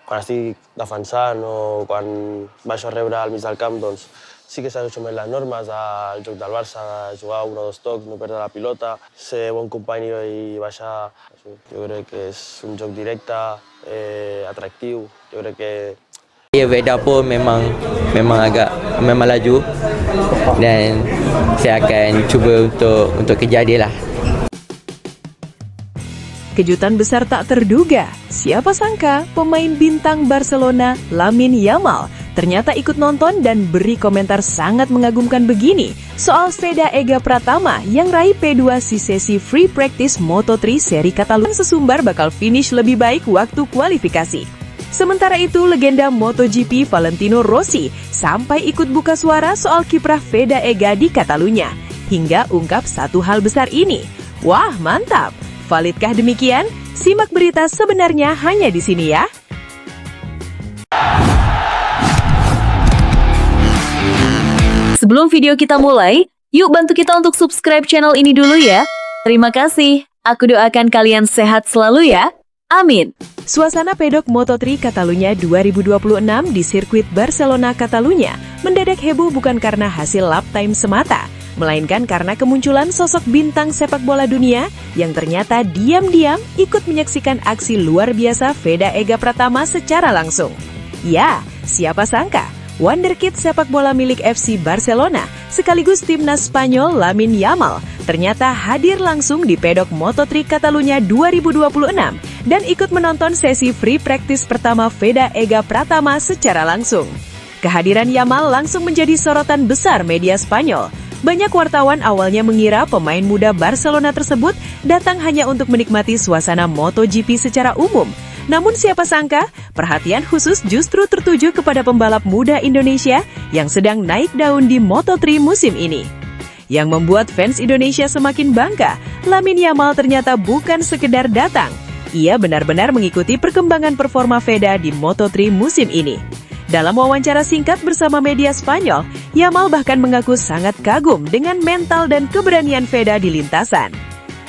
quan estic defensant o quan baixo a rebre al mig del camp, doncs sí que segueixo més les normes del joc del Barça, de jugar 1 o 2 tocs, no perdre la pilota, ser bon company i baixar. Jo crec que és un joc directe, atractiu. Jo crec que Veda pun memang laju dan saya akan cuba untuk kejar dia lah. Kejutan besar tak terduga. Siapa sangka pemain bintang Barcelona Lamine Yamal ternyata ikut nonton dan beri komentar sangat mengagumkan begini soal Veda Ega Pratama yang raih P2 di sesi free practice Moto3 seri Catalunya. Sesumbar bakal finish lebih baik waktu kualifikasi. Sementara itu, legenda MotoGP Valentino Rossi sampai ikut buka suara soal kiprah Veda Ega di Catalunya, hingga ungkap satu hal besar ini. Wah, mantap! Validkah demikian? Simak berita sebenarnya hanya di sini ya. Sebelum video kita mulai, yuk bantu kita untuk subscribe channel ini dulu ya. Terima kasih. Aku doakan kalian sehat selalu ya. Amin. Suasana pedok Moto3 Catalunya 2026 di sirkuit Barcelona Catalunya mendadak heboh bukan karena hasil lap time semata, melainkan karena kemunculan sosok bintang sepak bola dunia yang ternyata diam-diam ikut menyaksikan aksi luar biasa Veda Ega Pratama secara langsung. Ya, siapa sangka wonderkid sepak bola milik FC Barcelona sekaligus timnas Spanyol Lamine Yamal ternyata hadir langsung di pedok Moto3 Catalunya 2026 dan ikut menonton sesi free practice pertama Veda Ega Pratama secara langsung. Kehadiran Yamal langsung menjadi sorotan besar media Spanyol. Banyak wartawan awalnya mengira pemain muda Barcelona tersebut datang hanya untuk menikmati suasana MotoGP secara umum. Namun siapa sangka, perhatian khusus justru tertuju kepada pembalap muda Indonesia yang sedang naik daun di Moto3 musim ini. Yang membuat fans Indonesia semakin bangga, Lamine Yamal ternyata bukan sekedar datang. Ia benar-benar mengikuti perkembangan performa Veda di Moto3 musim ini. Dalam wawancara singkat bersama media Spanyol, Yamal bahkan mengaku sangat kagum dengan mental dan keberanian Veda di lintasan.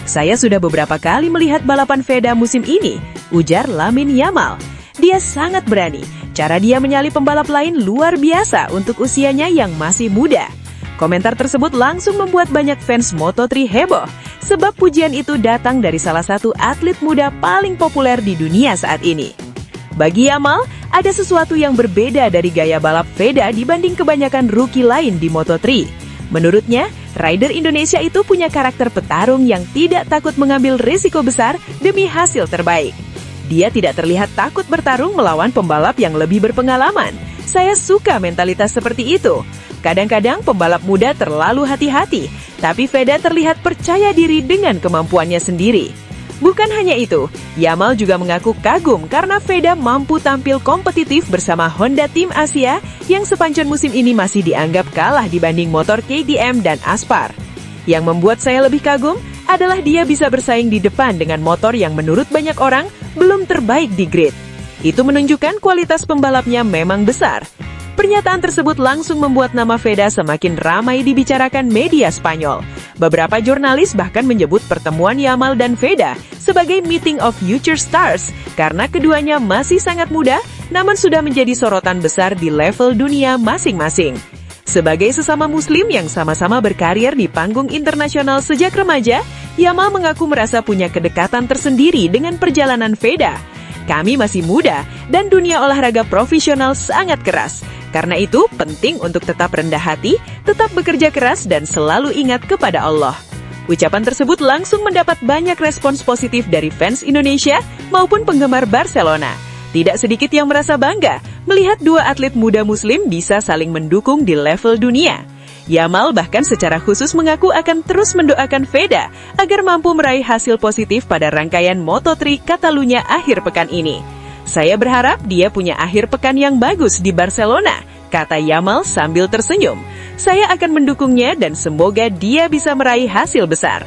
Saya sudah beberapa kali melihat balapan Veda musim ini, ujar Lamine Yamal. Dia sangat berani, cara dia menyalip pembalap lain luar biasa untuk usianya yang masih muda. Komentar tersebut langsung membuat banyak fans Moto3 heboh, sebab pujian itu datang dari salah satu atlet muda paling populer di dunia saat ini. Bagi Yamal, ada sesuatu yang berbeda dari gaya balap Veda dibanding kebanyakan rookie lain di Moto3. Menurutnya, rider Indonesia itu punya karakter petarung yang tidak takut mengambil risiko besar demi hasil terbaik. Dia tidak terlihat takut bertarung melawan pembalap yang lebih berpengalaman. Saya suka mentalitas seperti itu. Kadang-kadang pembalap muda terlalu hati-hati, tapi Veda terlihat percaya diri dengan kemampuannya sendiri. Bukan hanya itu, Yamal juga mengaku kagum karena Veda mampu tampil kompetitif bersama Honda Tim Asia yang sepanjang musim ini masih dianggap kalah dibanding motor KTM dan Aspar. Yang membuat saya lebih kagum adalah dia bisa bersaing di depan dengan motor yang menurut banyak orang belum terbaik di grid. Itu menunjukkan kualitas pembalapnya memang besar. Pernyataan tersebut langsung membuat nama Veda semakin ramai dibicarakan media Spanyol. Beberapa jurnalis bahkan menyebut pertemuan Yamal dan Veda sebagai meeting of future stars karena keduanya masih sangat muda namun sudah menjadi sorotan besar di level dunia masing-masing. Sebagai sesama muslim yang sama-sama berkarir di panggung internasional sejak remaja, Yamal mengaku merasa punya kedekatan tersendiri dengan perjalanan Veda. Kami masih muda dan dunia olahraga profesional sangat keras. Karena itu, penting untuk tetap rendah hati, tetap bekerja keras, dan selalu ingat kepada Allah. Ucapan tersebut langsung mendapat banyak respons positif dari fans Indonesia maupun penggemar Barcelona. Tidak sedikit yang merasa bangga melihat dua atlet muda muslim bisa saling mendukung di level dunia. Yamal bahkan secara khusus mengaku akan terus mendoakan Veda agar mampu meraih hasil positif pada rangkaian Moto3 Catalunya akhir pekan ini. Saya berharap dia punya akhir pekan yang bagus di Barcelona, kata Yamal sambil tersenyum. Saya akan mendukungnya dan semoga dia bisa meraih hasil besar.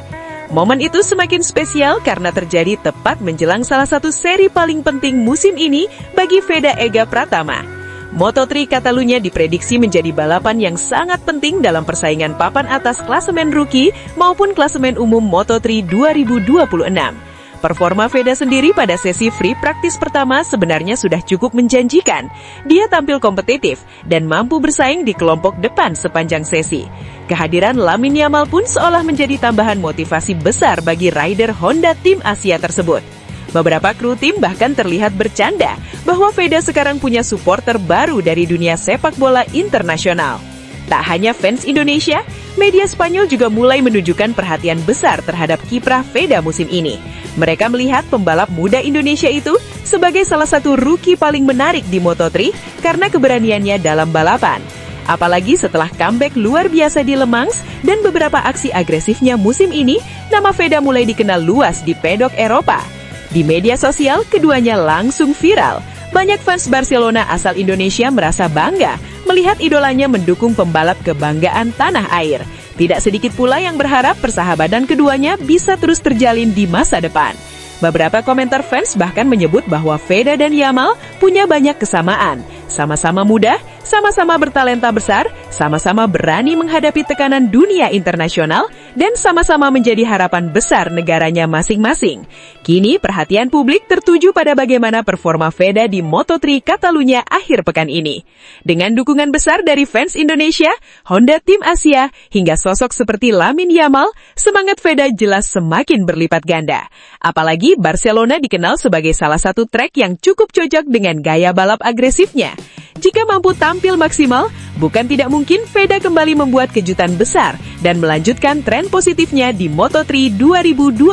Momen itu semakin spesial karena terjadi tepat menjelang salah satu seri paling penting musim ini bagi Veda Ega Pratama. Moto3 Catalunya diprediksi menjadi balapan yang sangat penting dalam persaingan papan atas klasemen rookie maupun klasemen umum Moto3 2026. Performa Veda sendiri pada sesi free practice pertama sebenarnya sudah cukup menjanjikan. Dia tampil kompetitif dan mampu bersaing di kelompok depan sepanjang sesi. Kehadiran Lamine Yamal pun seolah menjadi tambahan motivasi besar bagi rider Honda tim Asia tersebut. Beberapa kru tim bahkan terlihat bercanda bahwa Veda sekarang punya supporter baru dari dunia sepak bola internasional. Tak hanya fans Indonesia, media Spanyol juga mulai menunjukkan perhatian besar terhadap kiprah Veda musim ini. Mereka melihat pembalap muda Indonesia itu sebagai salah satu rookie paling menarik di Moto3 karena keberaniannya dalam balapan. Apalagi setelah comeback luar biasa di Le Mans dan beberapa aksi agresifnya musim ini, nama Veda mulai dikenal luas di pedok Eropa. Di media sosial, keduanya langsung viral. Banyak fans Barcelona asal Indonesia merasa bangga melihat idolanya mendukung pembalap kebanggaan tanah air. Tidak sedikit pula yang berharap persahabatan keduanya bisa terus terjalin di masa depan. Beberapa komentar fans bahkan menyebut bahwa Veda dan Yamal punya banyak kesamaan. Sama-sama muda, sama-sama bertalenta besar, sama-sama berani menghadapi tekanan dunia internasional, dan sama-sama menjadi harapan besar negaranya masing-masing. Kini perhatian publik tertuju pada bagaimana performa Veda di Moto3 Catalunya akhir pekan ini. Dengan dukungan besar dari fans Indonesia, Honda tim Asia, hingga sosok seperti Lamine Yamal, semangat Veda jelas semakin berlipat ganda. Apalagi Barcelona dikenal sebagai salah satu trek yang cukup cocok dengan gaya balap agresifnya. Jika mampu tampil maksimal, bukan tidak mungkin Veda kembali membuat kejutan besar dan melanjutkan tren positifnya di Moto3 2026.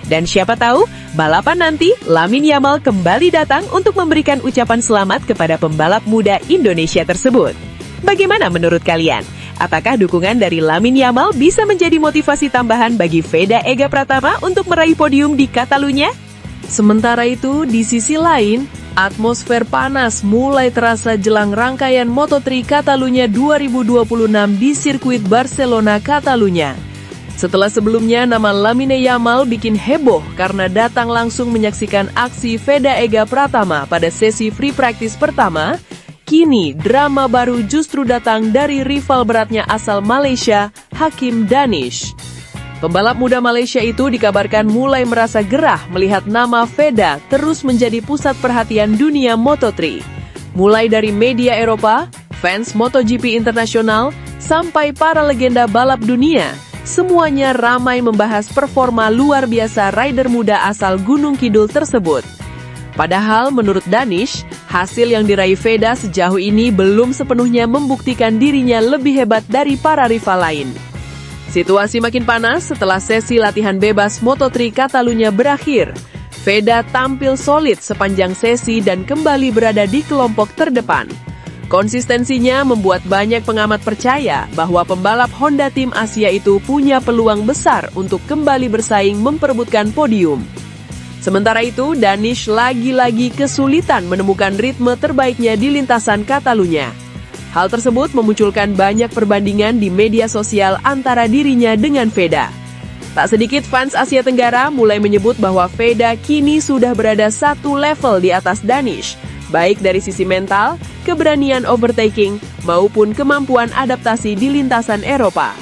Dan siapa tahu, balapan nanti Lamine Yamal kembali datang untuk memberikan ucapan selamat kepada pembalap muda Indonesia tersebut. Bagaimana menurut kalian? Apakah dukungan dari Lamine Yamal bisa menjadi motivasi tambahan bagi Veda Ega Pratama untuk meraih podium di Catalunya? Sementara itu, di sisi lain, atmosfer panas mulai terasa jelang rangkaian Moto3 Catalunya 2026 di sirkuit Barcelona, Catalunya. Setelah sebelumnya nama Lamine Yamal bikin heboh karena datang langsung menyaksikan aksi Veda Ega Pratama pada sesi free practice pertama, kini drama baru justru datang dari rival beratnya asal Malaysia, Hakim Danish. Pembalap muda Malaysia itu dikabarkan mulai merasa gerah melihat nama Veda terus menjadi pusat perhatian dunia Moto3. Mulai dari media Eropa, fans MotoGP internasional, sampai para legenda balap dunia, semuanya ramai membahas performa luar biasa rider muda asal Gunung Kidul tersebut. Padahal menurut Danish, hasil yang diraih Veda sejauh ini belum sepenuhnya membuktikan dirinya lebih hebat dari para rival lain. Situasi makin panas setelah sesi latihan bebas Moto3 Catalunya berakhir. Veda tampil solid sepanjang sesi dan kembali berada di kelompok terdepan. Konsistensinya membuat banyak pengamat percaya bahwa pembalap Honda tim Asia itu punya peluang besar untuk kembali bersaing memperebutkan podium. Sementara itu, Danish lagi-lagi kesulitan menemukan ritme terbaiknya di lintasan Catalunya. Hal tersebut memunculkan banyak perbandingan di media sosial antara dirinya dengan Veda. Tak sedikit fans Asia Tenggara mulai menyebut bahwa Veda kini sudah berada satu level di atas Danish, baik dari sisi mental, keberanian overtaking, maupun kemampuan adaptasi di lintasan Eropa.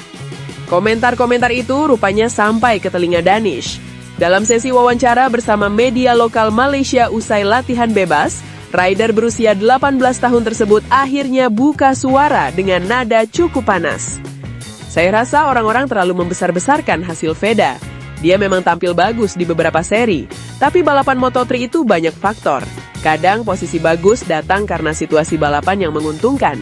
Komentar-komentar itu rupanya sampai ke telinga Danish. Dalam sesi wawancara bersama media lokal Malaysia usai latihan bebas, rider berusia 18 tahun tersebut akhirnya buka suara dengan nada cukup panas. Saya rasa orang-orang terlalu membesar-besarkan hasil Veda. Dia memang tampil bagus di beberapa seri, tapi balapan Moto3 itu banyak faktor. Kadang posisi bagus datang karena situasi balapan yang menguntungkan.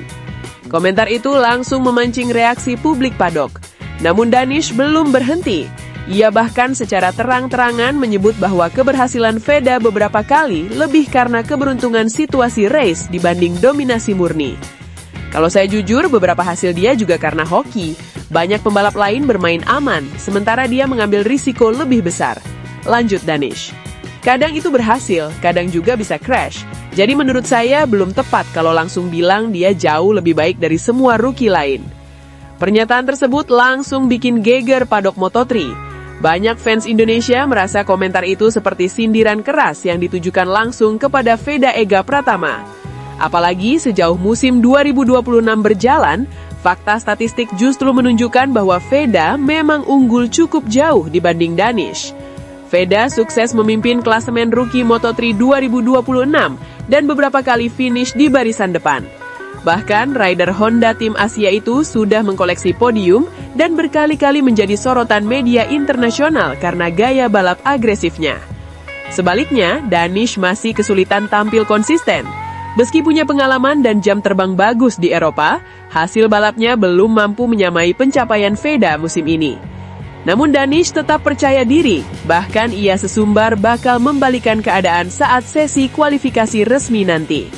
Komentar itu langsung memancing reaksi publik paddock. Namun Danish belum berhenti. Ia bahkan secara terang-terangan menyebut bahwa keberhasilan Veda beberapa kali lebih karena keberuntungan situasi race dibanding dominasi murni. Kalau saya jujur, beberapa hasil dia juga karena hoki. Banyak pembalap lain bermain aman, sementara dia mengambil risiko lebih besar. Lanjut Danish. Kadang itu berhasil, kadang juga bisa crash. Jadi menurut saya belum tepat kalau langsung bilang dia jauh lebih baik dari semua rookie lain. Pernyataan tersebut langsung bikin geger paddock Moto3. Banyak fans Indonesia merasa komentar itu seperti sindiran keras yang ditujukan langsung kepada Veda Ega Pratama. Apalagi sejauh musim 2026 berjalan, fakta statistik justru menunjukkan bahwa Veda memang unggul cukup jauh dibanding Danish. Veda sukses memimpin klasemen rookie Moto3 2026 dan beberapa kali finish di barisan depan. Bahkan, rider Honda tim Asia itu sudah mengkoleksi podium dan berkali-kali menjadi sorotan media internasional karena gaya balap agresifnya. Sebaliknya, Danish masih kesulitan tampil konsisten. Meski punya pengalaman dan jam terbang bagus di Eropa, hasil balapnya belum mampu menyamai pencapaian Veda musim ini. Namun Danish tetap percaya diri, bahkan ia sesumbar bakal membalikan keadaan saat sesi kualifikasi resmi nanti.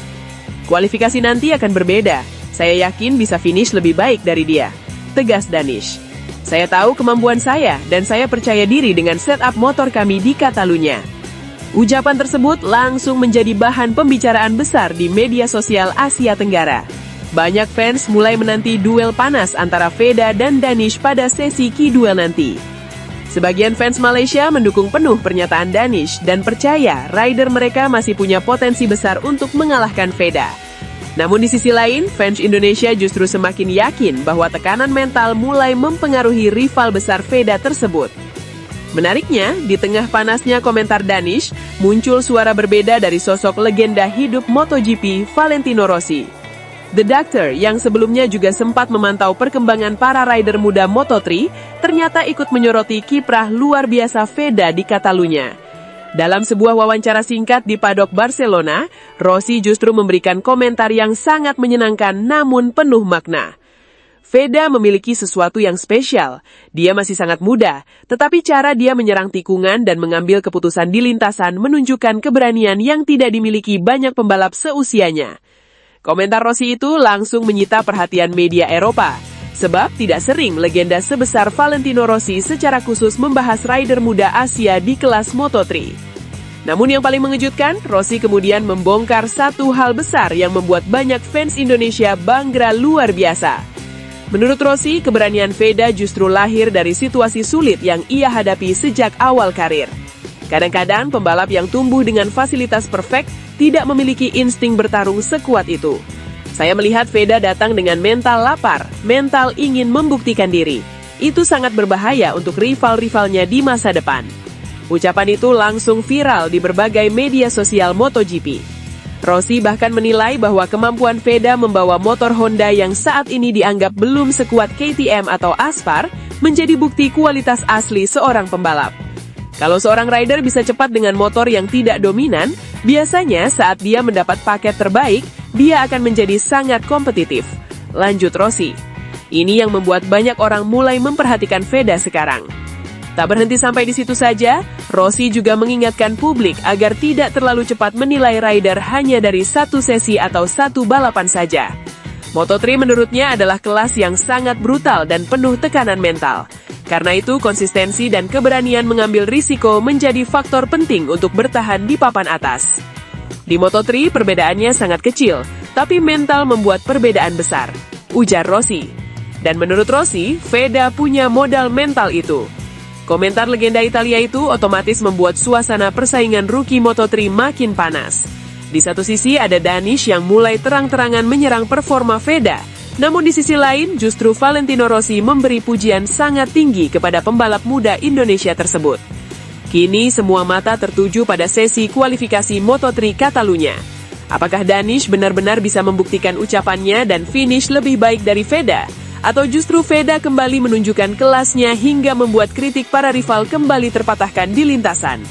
Kualifikasi nanti akan berbeda, saya yakin bisa finish lebih baik dari dia, tegas Danish. Saya tahu kemampuan saya dan saya percaya diri dengan setup motor kami di Catalunya. Ucapan tersebut langsung menjadi bahan pembicaraan besar di media sosial Asia Tenggara. Banyak fans mulai menanti duel panas antara Veda dan Danish pada sesi Q2 nanti. Sebagian fans Malaysia mendukung penuh pernyataan Danish dan percaya rider mereka masih punya potensi besar untuk mengalahkan Veda. Namun di sisi lain, fans Indonesia justru semakin yakin bahwa tekanan mental mulai mempengaruhi rival besar Veda tersebut. Menariknya, di tengah panasnya komentar Danish, muncul suara berbeda dari sosok legenda hidup MotoGP Valentino Rossi. The Doctor, yang sebelumnya juga sempat memantau perkembangan para rider muda Moto3, ternyata ikut menyoroti kiprah luar biasa Veda di Catalunya. Dalam sebuah wawancara singkat di paddock Barcelona, Rossi justru memberikan komentar yang sangat menyenangkan namun penuh makna. Veda memiliki sesuatu yang spesial. Dia masih sangat muda, tetapi cara dia menyerang tikungan dan mengambil keputusan di lintasan menunjukkan keberanian yang tidak dimiliki banyak pembalap seusianya. Komentar Rossi itu langsung menyita perhatian media Eropa, sebab tidak sering legenda sebesar Valentino Rossi secara khusus membahas rider muda Asia di kelas Moto3. Namun yang paling mengejutkan, Rossi kemudian membongkar satu hal besar yang membuat banyak fans Indonesia bangga luar biasa. Menurut Rossi, keberanian Veda justru lahir dari situasi sulit yang ia hadapi sejak awal karir. Kadang-kadang pembalap yang tumbuh dengan fasilitas perfect tidak memiliki insting bertarung sekuat itu. Saya melihat Veda datang dengan mental lapar, mental ingin membuktikan diri. Itu sangat berbahaya untuk rival-rivalnya di masa depan. Ucapan itu langsung viral di berbagai media sosial MotoGP. Rossi bahkan menilai bahwa kemampuan Veda membawa motor Honda yang saat ini dianggap belum sekuat KTM atau Aspar menjadi bukti kualitas asli seorang pembalap. Kalau seorang rider bisa cepat dengan motor yang tidak dominan, biasanya saat dia mendapat paket terbaik, dia akan menjadi sangat kompetitif. Lanjut Rossi. Ini yang membuat banyak orang mulai memperhatikan Veda sekarang. Tak berhenti sampai di situ saja, Rossi juga mengingatkan publik agar tidak terlalu cepat menilai rider hanya dari satu sesi atau satu balapan saja. Moto3 menurutnya adalah kelas yang sangat brutal dan penuh tekanan mental. Karena itu, konsistensi dan keberanian mengambil risiko menjadi faktor penting untuk bertahan di papan atas. Di Moto3, perbedaannya sangat kecil, tapi mental membuat perbedaan besar, ujar Rossi. Dan menurut Rossi, Veda punya modal mental itu. Komentar legenda Italia itu otomatis membuat suasana persaingan rookie Moto3 makin panas. Di satu sisi ada Danish yang mulai terang-terangan menyerang performa Veda. Namun di sisi lain, justru Valentino Rossi memberi pujian sangat tinggi kepada pembalap muda Indonesia tersebut. Kini semua mata tertuju pada sesi kualifikasi Moto3 Catalunya. Apakah Danish benar-benar bisa membuktikan ucapannya dan finish lebih baik dari Veda? Atau justru Veda kembali menunjukkan kelasnya hingga membuat kritik para rival kembali terpatahkan di lintasan?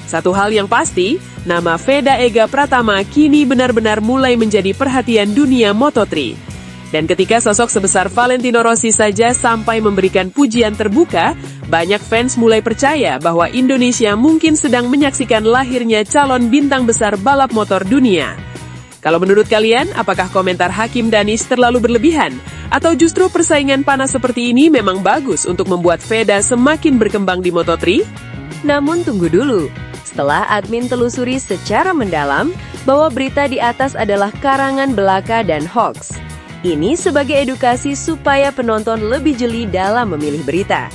Satu hal yang pasti, nama Veda Ega Pratama kini benar-benar mulai menjadi perhatian dunia Moto3. Dan ketika sosok sebesar Valentino Rossi saja sampai memberikan pujian terbuka, banyak fans mulai percaya bahwa Indonesia mungkin sedang menyaksikan lahirnya calon bintang besar balap motor dunia. Kalau menurut kalian, apakah komentar Hakim Danish terlalu berlebihan? Atau justru persaingan panas seperti ini memang bagus untuk membuat Veda semakin berkembang di Moto3? Namun tunggu dulu. Setelah admin telusuri secara mendalam bahwa berita di atas adalah karangan belaka dan hoax. Ini sebagai edukasi supaya penonton lebih jeli dalam memilih berita.